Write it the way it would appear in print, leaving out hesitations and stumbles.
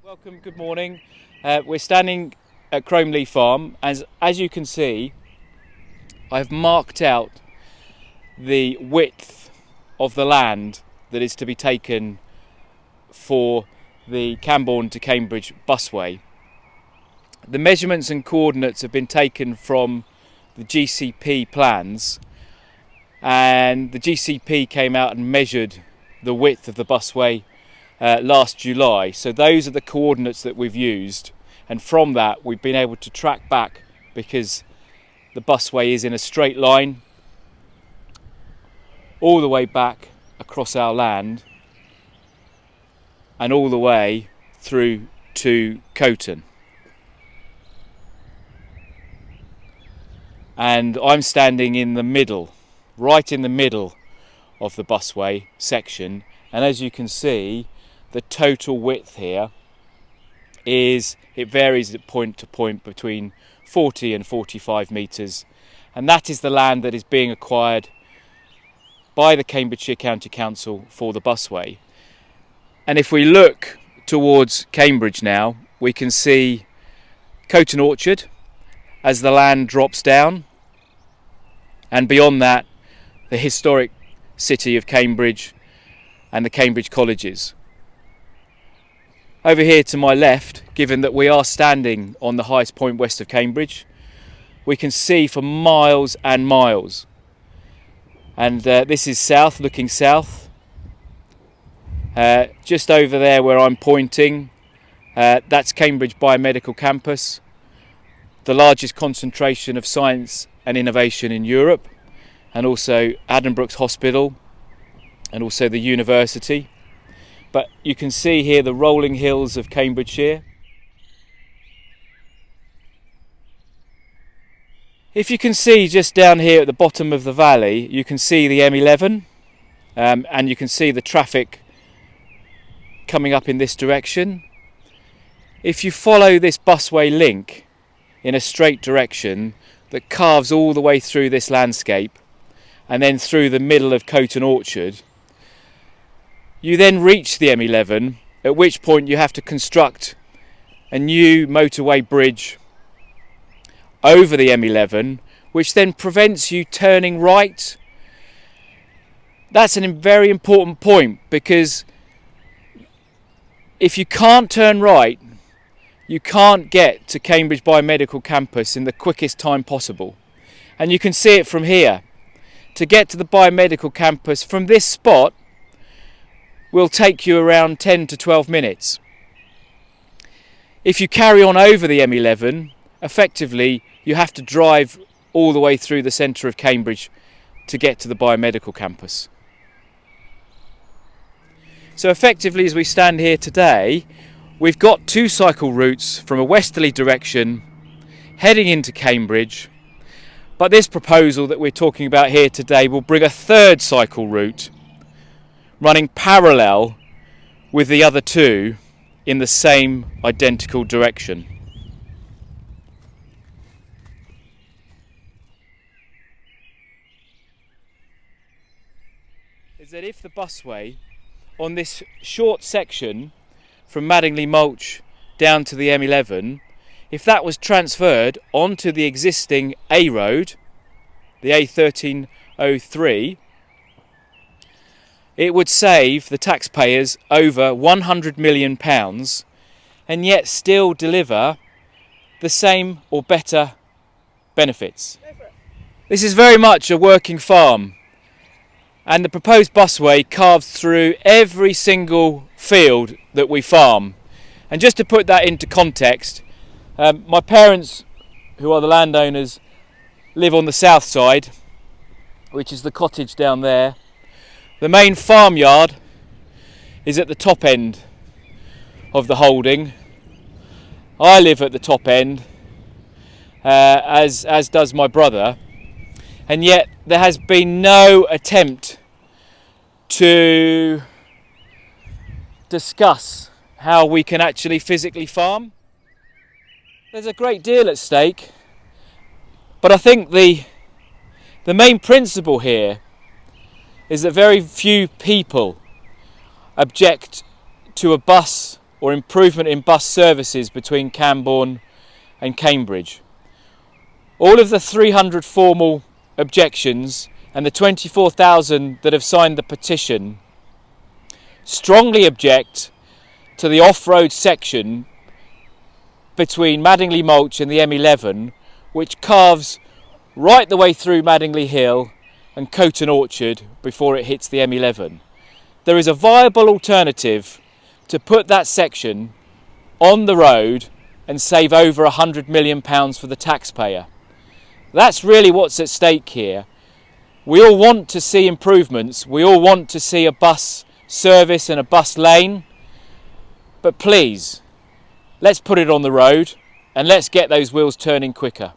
Welcome, good morning. We're standing at Cromley Farm. As you can see, I've marked out the width of the land that is to be taken for the Cambourne to Cambridge busway. The measurements and coordinates have been taken from the GCP plans, and the GCP came out and measured the width of the busway last July. So those are the coordinates that we've used, and from that we've been able to track back, because the busway is in a straight line all the way back across our land and all the way through to Coton. And I'm standing in the middle, right in the middle of the busway section, and as you can see, the total width here it varies at point to point between 40 and 45 metres, and that is the land that is being acquired by the Cambridgeshire County Council for the busway. And if we look towards Cambridge now, we can see Coton Orchard as the land drops down, and beyond that the historic city of Cambridge and the Cambridge colleges. Over here to my left, given that we are standing on the highest point west of Cambridge, we can see for miles and miles. And this is south, looking south. Just over there where I'm pointing, that's Cambridge Biomedical Campus, the largest concentration of science and innovation in Europe, and also Addenbrooke's Hospital, and also the university. But you can see here the rolling hills of Cambridgeshire. If you can see just down here at the bottom of the valley, you can see the M11, and you can see the traffic coming up in this direction. If you follow this busway link in a straight direction that carves all the way through this landscape and then through the middle of Coton Orchard, you then reach the M11, at which point you have to construct a new motorway bridge over the M11, which then prevents you turning right. That's a very important point, because if you can't turn right, you can't get to Cambridge Biomedical Campus in the quickest time possible. And you can see it from here. To get to the Biomedical Campus from this spot will take you around 10 to 12 minutes. If you carry on over the M11, effectively you have to drive all the way through the centre of Cambridge to get to the Biomedical Campus. So effectively, as we stand here today, we've got two cycle routes from a westerly direction heading into Cambridge, but this proposal that we're talking about here today will bring a third cycle route running parallel with the other two in the same identical direction. Is that if the busway on this short section from Madingley Mulch down to the M11, if that was transferred onto the existing A road, the A1303, it would save the taxpayers over £100 million and yet still deliver the same or better benefits. This is very much a working farm, and the proposed busway carves through every single field that we farm. And just to put that into context, my parents, who are the landowners, live on the south side, which is the cottage down there. The main farmyard is at the top end of the holding. I live at the top end, as does my brother, and yet there has been no attempt to discuss how we can actually physically farm. There's a great deal at stake, but I think the main principle here is that very few people object to a bus or improvement in bus services between Cambourne and Cambridge. All of the 300 formal objections and the 24,000 that have signed the petition strongly object to the off-road section between Madingley Mulch and the M11, which carves right the way through Madingley Hill and Coton Orchard before it hits the M11. There is a viable alternative to put that section on the road and save over £100 million for the taxpayer. That's really what's at stake here. We all want to see improvements, we all want to see a bus service and a bus lane, but please, let's put it on the road and let's get those wheels turning quicker.